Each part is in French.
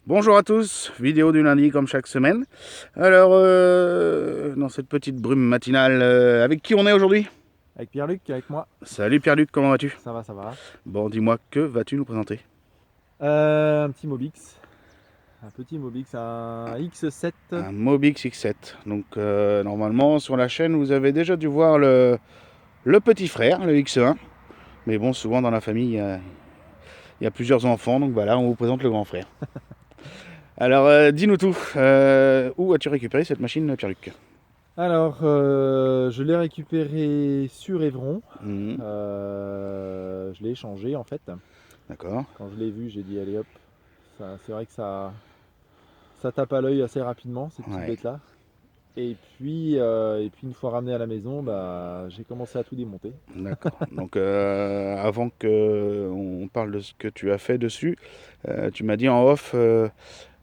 Bonjour à tous, vidéo du lundi comme chaque semaine. Alors, dans cette petite brume matinale, avec qui on est aujourd'hui? Avec Pierre-Luc, avec moi. Salut Pierre-Luc, comment vas-tu? Ça va, ça va. Bon, dis-moi, que vas-tu nous présenter? Un petit Mobix. Un petit Mobix, un X7. Un Mobix X7. Donc, normalement, sur la chaîne, vous avez déjà dû voir le petit frère, le X1. Mais bon, souvent dans la famille, il y a plusieurs enfants, donc voilà, on vous présente le grand frère. Alors, dis-nous tout. Où as-tu récupéré cette machine, Pierre-Luc? Alors, je l'ai récupéré sur Évron. Mhm. Je l'ai échangé en fait. D'accord. Quand je l'ai vu, j'ai dit allez hop. C'est vrai que ça tape à l'œil assez rapidement, cette petite Ouais. bête-là. Et puis une fois ramené à la maison, bah, j'ai commencé à tout démonter. D'accord. Donc, avant qu'on parle de ce que tu as fait dessus, tu m'as dit en off,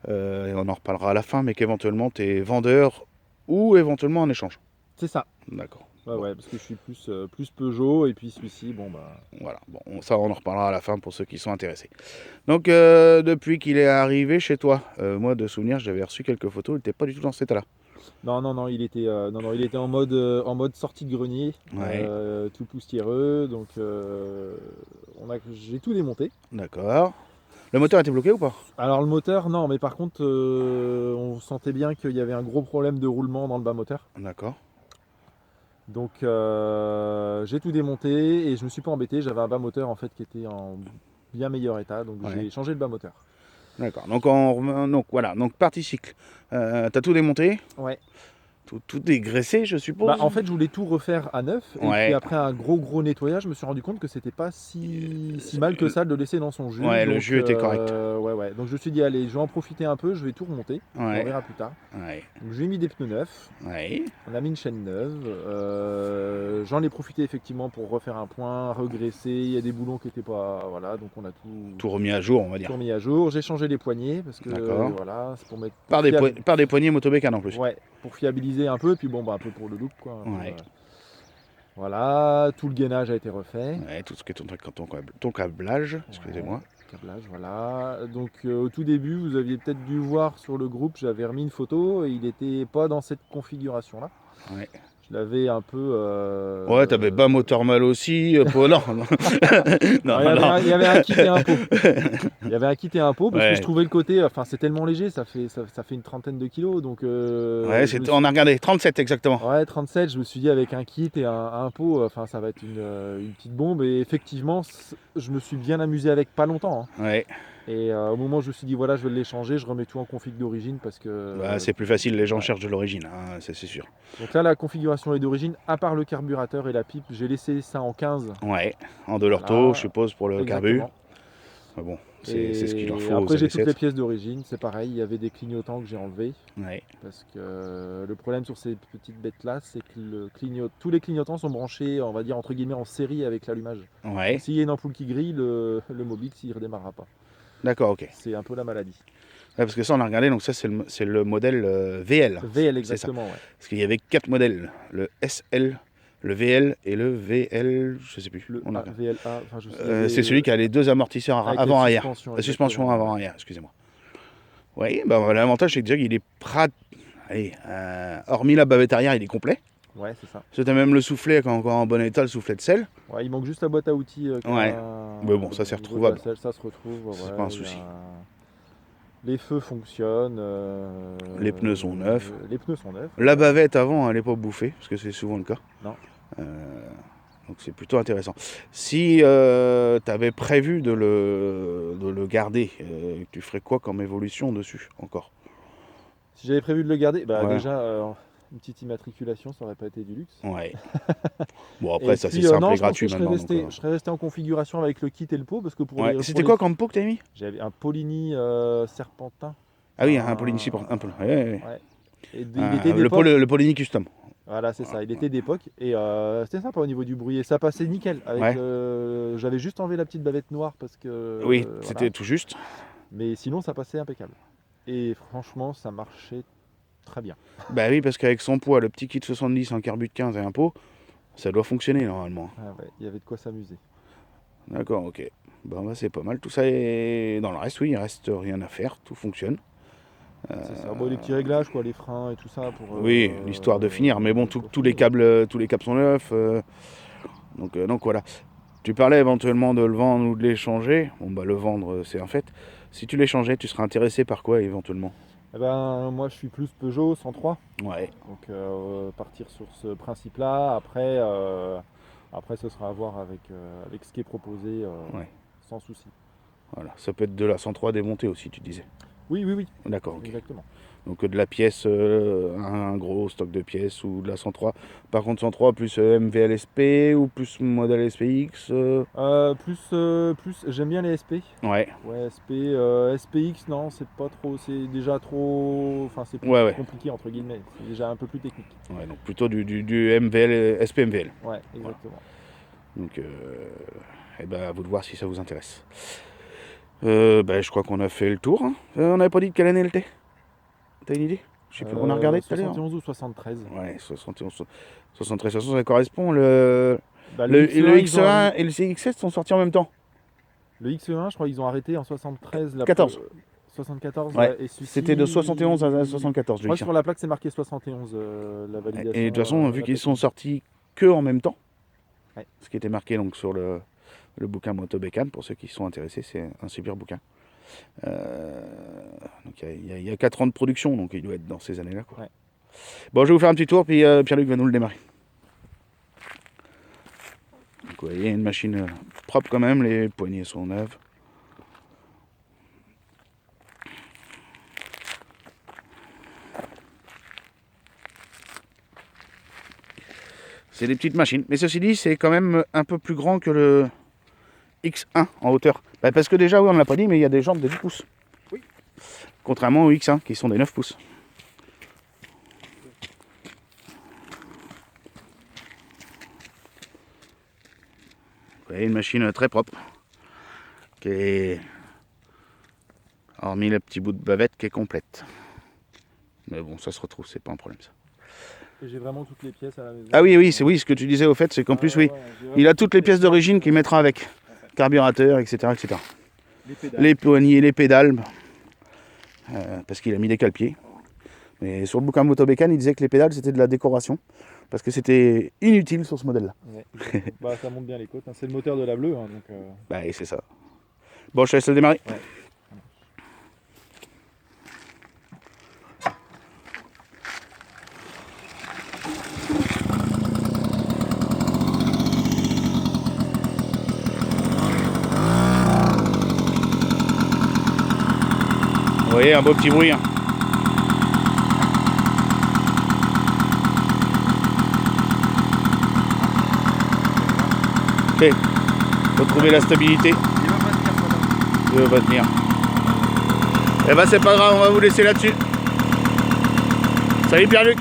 et on en reparlera à la fin, mais qu'éventuellement tu es vendeur ou éventuellement en échange. C'est ça. D'accord. Ouais, Bon, ouais, parce que je suis plus Peugeot et puis celui-ci, bon bah. voilà. Bon, ça, on en reparlera à la fin pour ceux qui sont intéressés. Donc, depuis qu'il est arrivé chez toi, moi, de souvenir, j'avais reçu quelques photos, il n'était pas du tout dans cet état-là. Non, non, non, il était en mode sortie de grenier, Ouais, tout poussiéreux, donc j'ai tout démonté. d'accord. Le moteur était bloqué ou pas? Alors le moteur, non, mais par contre, on sentait bien qu'il y avait un gros problème de roulement dans le bas moteur. D'accord. Donc j'ai tout démonté et je me suis pas embêté, j'avais un bas moteur en fait qui était en bien meilleur état, donc Ouais. j'ai changé le bas moteur. D'accord. Donc, donc voilà. Donc, partie cycle. T'as tout démonté, Ouais. tout dégraissé, je Bah, suppose. en fait, je voulais tout refaire à neuf, et puis Ouais. après un gros nettoyage, je me suis rendu compte que c'était pas si mal que ça de le laisser dans son jus. Ouais, le Donc, jus était correct. ouais, ouais. Donc, je me suis dit, allez, je vais en profiter un peu, je vais tout remonter, puis on Ouais, verra plus tard. ouais, Donc, j'ai mis des pneus neufs, ouais. on a mis une chaîne neuve. J'en ai profité effectivement pour refaire un point, regresser. Il y a des boulons qui étaient pas. Voilà, donc on a Tout remis à jour, on va tout dire. remis à jour. J'ai changé les poignées parce que D'accord. voilà, c'est pour mettre. Par des poignées motobécane en plus. Ouais, pour fiabiliser un peu, puis bon, bah, un peu pour le look, quoi. Ouais, Voilà, tout le gainage a été refait. ouais, tout ce qui est ton câblage, Ouais, excusez-moi. câblage, voilà. Donc au tout début, vous aviez peut-être dû voir sur le groupe, j'avais remis une photo et il n'était pas dans cette configuration-là. Ouais. Je l'avais un peu. Ouais, t'avais bas moteur mal aussi. Non, non, Alors, non, non. il y avait un kit et un pot. Il y avait un kit et un pot parce que je Ouais, trouvais le côté, enfin c'est tellement léger, ça fait une trentaine de kilos, donc ouais, on a regardé 37 exactement. ouais, 37, je me suis dit avec un kit et un pot, enfin ça va être une petite bombe. Et effectivement, je me suis bien amusé avec pas longtemps, hein. Ouais, Et au moment où je me suis dit voilà, je vais l'échanger, je remets tout en config d'origine parce bah, que c'est plus facile, les gens ouais. cherchent de l'origine, hein, c'est sûr. Donc là, la configuration est d'origine, à part le carburateur et la pipe, j'ai laissé ça en 15. Ouais, en de l'ortho, je Voilà, suppose, pour le carbu. exactement. Mais bon, c'est ce qu'il leur Et faut aux après, j'ai toutes les AV7. pièces d'origine, c'est pareil, il y avait des clignotants que j'ai enlevés. Ouais, Parce que le problème sur ces petites bêtes-là, c'est que tous les clignotants sont branchés, on va dire, entre guillemets, en série avec l'allumage. Donc ouais, s'il y a une ampoule qui grille, le Mobix, il ne redémarrera pas. d'accord, ok. C'est un peu la maladie. Ouais, parce que ça, on a regardé, donc ça, c'est le modèle VL, VL c'est ça. exactement, ouais. Parce qu'il y avait 4 modèles, le SL, le VL et le VL, je sais plus. Le On a... VLA, enfin je sais, il y C'est avait celui qui a les deux amortisseurs avec les avant-arrière. suspensions, La suspension exactement, ouais. avant-arrière, excusez-moi. Oui, bah, l'avantage, c'est que déjà, il est allez, hormis la bavette arrière, il est complet. Ouais, c'est ça. Tu as même le soufflet, quand encore en bon état, le soufflet de sel. Ouais, il manque juste la boîte à outils Ouais, mais bon, ça c'est au niveau de la retrouvable. selle, ça se retrouve. C'est pas un Ouais, souci. les feux fonctionnent, Les pneus sont neufs. les pneus sont neufs, La ouais. bavette avant, elle n'est pas bouffée, parce que c'est souvent le cas. Non. Donc c'est plutôt intéressant. Si tu avais prévu de le garder, tu ferais quoi comme évolution dessus encore? Si j'avais prévu de le garder, bah Ouais, déjà, une petite immatriculation, ça aurait pas été du luxe. ouais. Bon après Et ça c'est puis simple non, et je pense que gratuit maintenant. Donc, je serais resté en configuration avec le kit et le pot parce que ouais. pour C'était les quoi comme pot que t'as mis? j'avais un Polini Serpentin. Ah oui, un Polini un peu. Ouais, ouais, ouais. Ouais. Et il était Le d'époque. Polini Custom. Voilà, c'est ça. Il était d'époque et c'était sympa au niveau du bruit et ça passait nickel. Avec Ouais. le, j'avais juste enlevé la petite bavette noire parce que Oui, c'était voilà. tout juste. Mais sinon, ça passait impeccable. Et franchement, ça marchait très bien. Bah oui, parce qu'avec son poids, le petit kit 70, un carbu de 15 et un pot, ça doit fonctionner normalement. Ah ouais, il y avait de quoi s'amuser. D'accord, ok. Bon, bah, c'est pas mal. Tout ça est dans le reste, oui, il reste rien à faire, tout fonctionne. C'est ça. Bon, les petits réglages, quoi, les freins et tout ça pour. Oui, l'histoire de finir, mais bon, pour tous les finir. câbles sont neufs. Donc voilà. Tu parlais éventuellement de le vendre ou de l'échanger. Bon, bah le vendre, c'est un fait. Si tu l'échangeais, tu serais intéressé par quoi éventuellement? Eh ben, moi, je suis plus Peugeot 103. Ouais, Donc, partir sur ce principe-là. Après, ce sera à voir avec ce qui est proposé, ouais. sans souci. Voilà. Ça peut être de la 103 démontée aussi, tu disais. Oui, oui, oui, D'accord, ok. exactement. Donc de la pièce, un gros stock de pièces ou de la 103. Par contre 103 plus MVLSP ou plus modèle SPX. J'aime bien les SP. Ouais, Ouais, SPX, non, c'est pas trop, c'est déjà trop, enfin, c'est plus ouais. compliqué, entre guillemets, c'est déjà un peu plus technique. Ouais, donc plutôt du MVL, SPMVL. Ouais, exactement. Donc, eh ben, à vous de voir si ça vous intéresse. Ben, je crois qu'on a fait le tour, hein. On n'avait pas dit de quelle année elle était? T'as une idée? Je sais plus, on a regardé tout à l'heure. 71 ou 73. Ouais, 71, 73, de toute façon, ça correspond. Le Bah, le X1, ils ont X1 et le CX7 sont sortis en même temps. le X1, je crois qu'ils ont arrêté en 73. 14. 74, Ouais, et celui-ci, c'était de 71 à 74, je le crois que X1. sur la plaque, c'est marqué 71, la validation. Et de toute façon, vu la qu'ils sont plaque. sortis que en même temps, Ouais. ce qui était marqué donc sur le bouquin Moto Bécane, pour ceux qui sont intéressés, c'est un super bouquin. Donc il y a 4 ans de production, donc il doit être dans ces années-là, quoi. Ouais. Bon, je vais vous faire un petit tour, puis Pierre-Luc va nous le démarrer. Donc vous voyez, une machine propre quand même, les poignées sont neuves. C'est des petites machines, mais ceci dit, c'est quand même un peu plus grand que le X1 en hauteur. Bah, parce que déjà, oui, on ne l'a pas dit, mais il y a des jantes de 10 pouces. Oui. Contrairement au X1, qui sont des 9 pouces. Vous voyez, une machine très propre, qui est, hormis le petit bout de bavette, qui est complète. Mais bon, ça se retrouve, c'est pas un problème ça. Et j'ai vraiment toutes les pièces à la maison. Ah oui, c'est oui, ce que tu disais au fait, c'est qu'en plus, oui, il a toutes les pièces d'origine qu'il mettra avec. Carburateur, etc. Les pédales. Les poignées, les pédales, parce qu'il a mis des cale-pieds. Mais sur le bouquin Moto Bécane, il disait que les pédales c'était de la décoration, parce que c'était inutile sur ce modèle-là. Ouais, bah, ça monte bien les côtes, hein. C'est le moteur de la bleue, hein, donc. Bah, et c'est ça. Bon, je te laisse le démarrer. Ouais. Vous voyez, un beau petit bruit, hein. Ok, faut trouver la stabilité. Il va pas tenir. Eh ben c'est pas grave, on va vous laisser là-dessus. Salut Pierre-Luc.